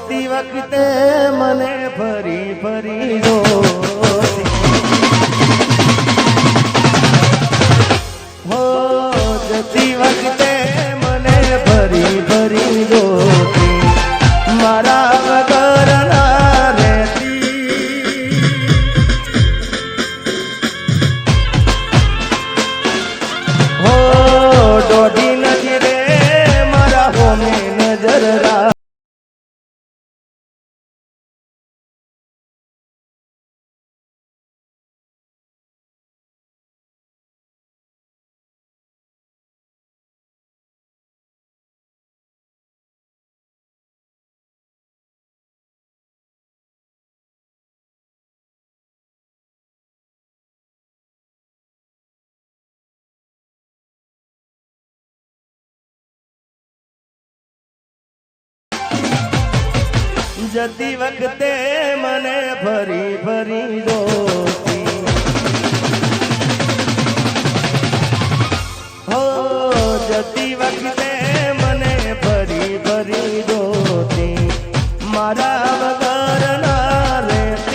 જતી વખતે મને ફરી ફરી જોતી હો જતી વખતે મને ફરી ફરી જોતી મારા વગર ના રહેતી હો દોઢી નજરે મારા હોમે નજર રા જતી વખતે મને ફરી ફરી જોતી હો જતી વખતે મને ફરી ફરી જોતી મારા વગર ના રહેતી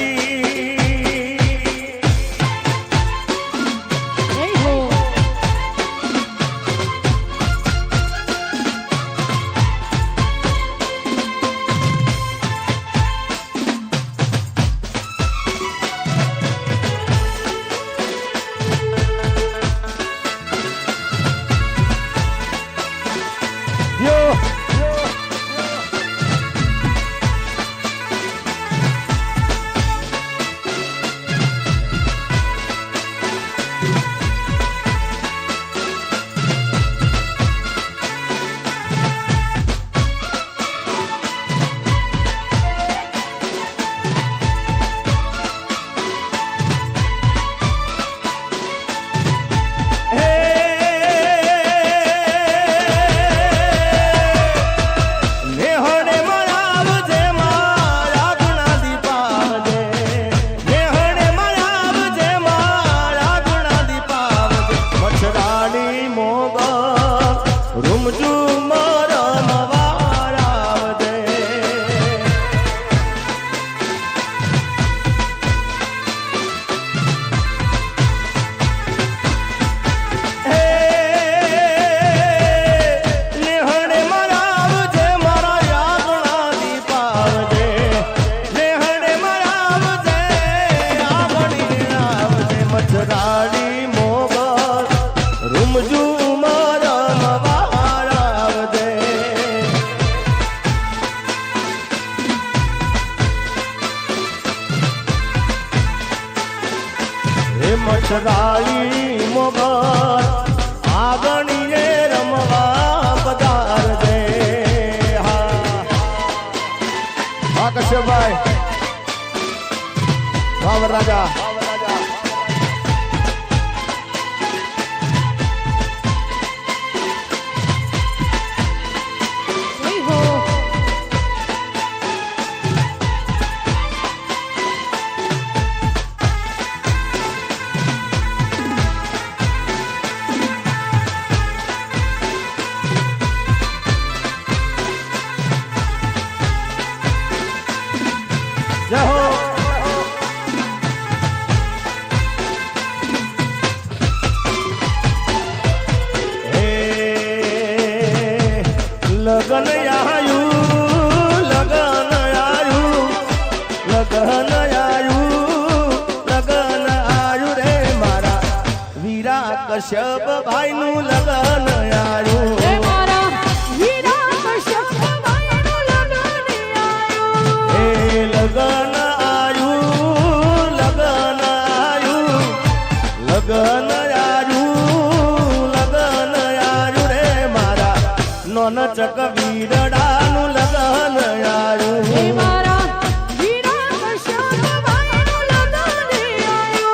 મચ્છરાળી મોગર આગણીને રમવા પધાર દે હા કશ્યપભાઈ વાહ રાજા लगन आयु लगन आयु लगन आयु लगन आयु रे मारा वीरा कश्यप भाई नु लगन आयु मारा वीरा कश्यप भाई नु लगन आयु ए लगन आयु लगन आयु लगन आयु लगन आयु रे मारा नोन चक वीरडानु लगन आयु मारा वीरा कश्यप भाई नु लगन आयु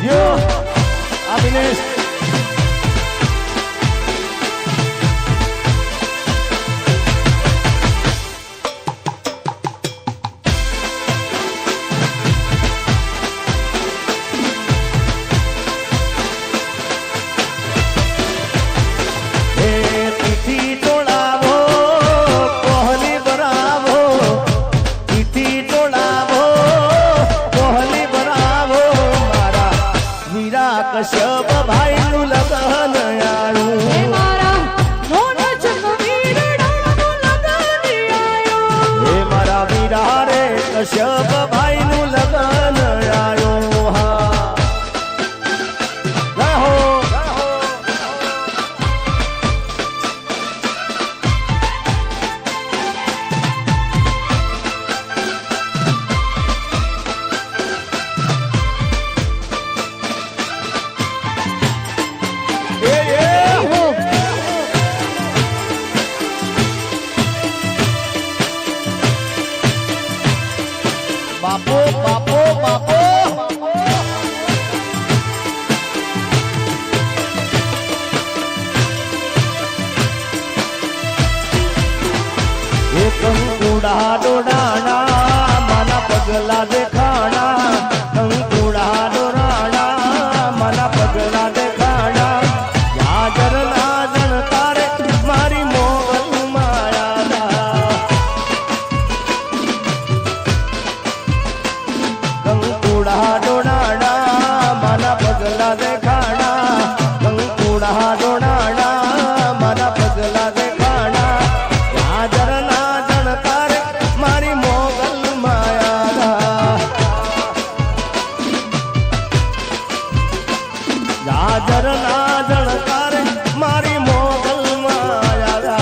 यो अभिनेश કશ્યપ ભાઈ નું લગન આયું હે મારા મોના ચકવીર ડાળનું લગન આયો હે મારા વીરા રે કશ્યપ ભાઈ નું લગન આયું હા રહો બાપો બાપો બાપો એક કંકુડા ડોડાણા માના પગલા દેખાણા કંકુડા ડોડાણા માના પગલા દેખાણા યાદર ના જણ તારે મારી મોગલ માયા કંકુડા ડોડાણા માના પગલા દેખાણા કંકુડા ડોડાણા માના પગલા દેખાણા યાદર ના જણ તારે મારી મોગલ માયા યાદર ના જણ તારે મારી મોગલ માયા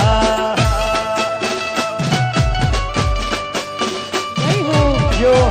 જય હો યો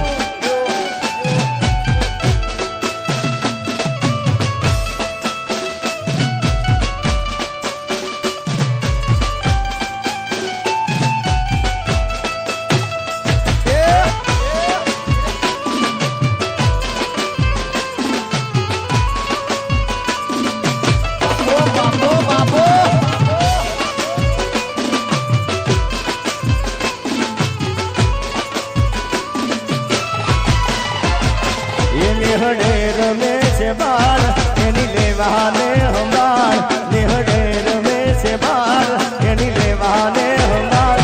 નિહળે રમે છે બાર એની લેવાને હંબાર નિહળે રમે છે બાર એની લેવાને હંબાર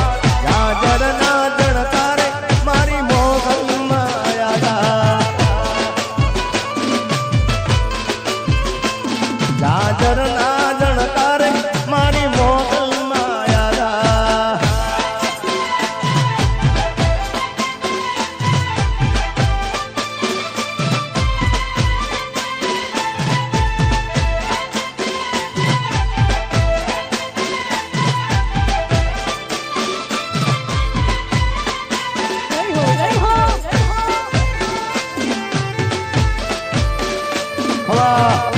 યાદર ના જણ તારે મારી મોગલ માયા યાદર ના જણ તારે મારી મોગલ માયા જય હો હવા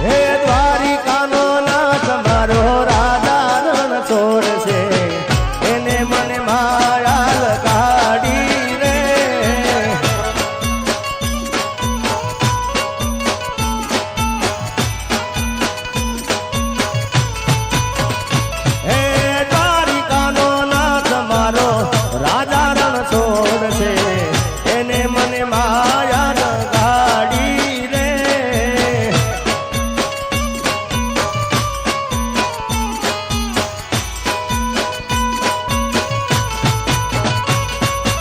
હે દ્વારિકાનો નાથ મારો રાજા રણ છોડ છે એને મને માયા લગાડી રે હે દ્વારિકાનો નાથ મારો રાજા રણ છોડ છે એને મને માયા લગાડી રે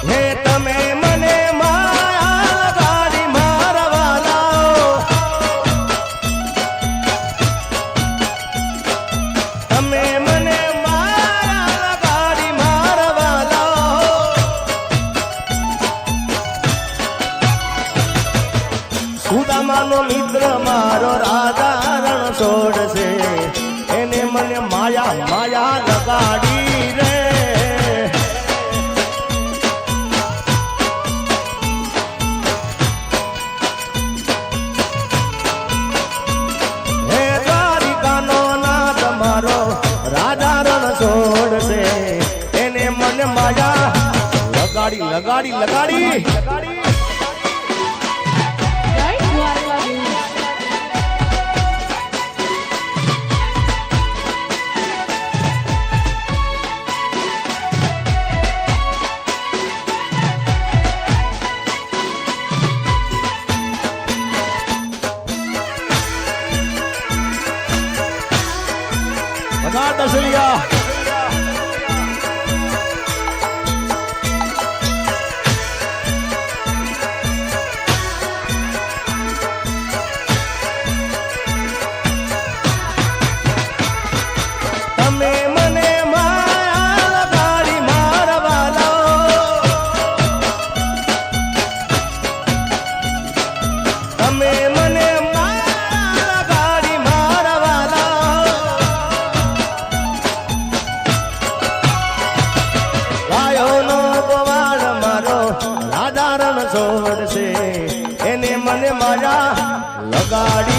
હે તમે મને માયા લગાડી મારવા લાવો તમે મને માયા લગાડી મારવા લાવો સુદામાનો મિત્ર મારો રાજા રણ છોડશે એને મને માયા માયા લગાડી રે હે દ્વારિકાનો નાથ મારો રાજા રણ છોડશે એને મને માયા લગાડી લગાડી લગાડી છોડશે એને મને મારા લગાડી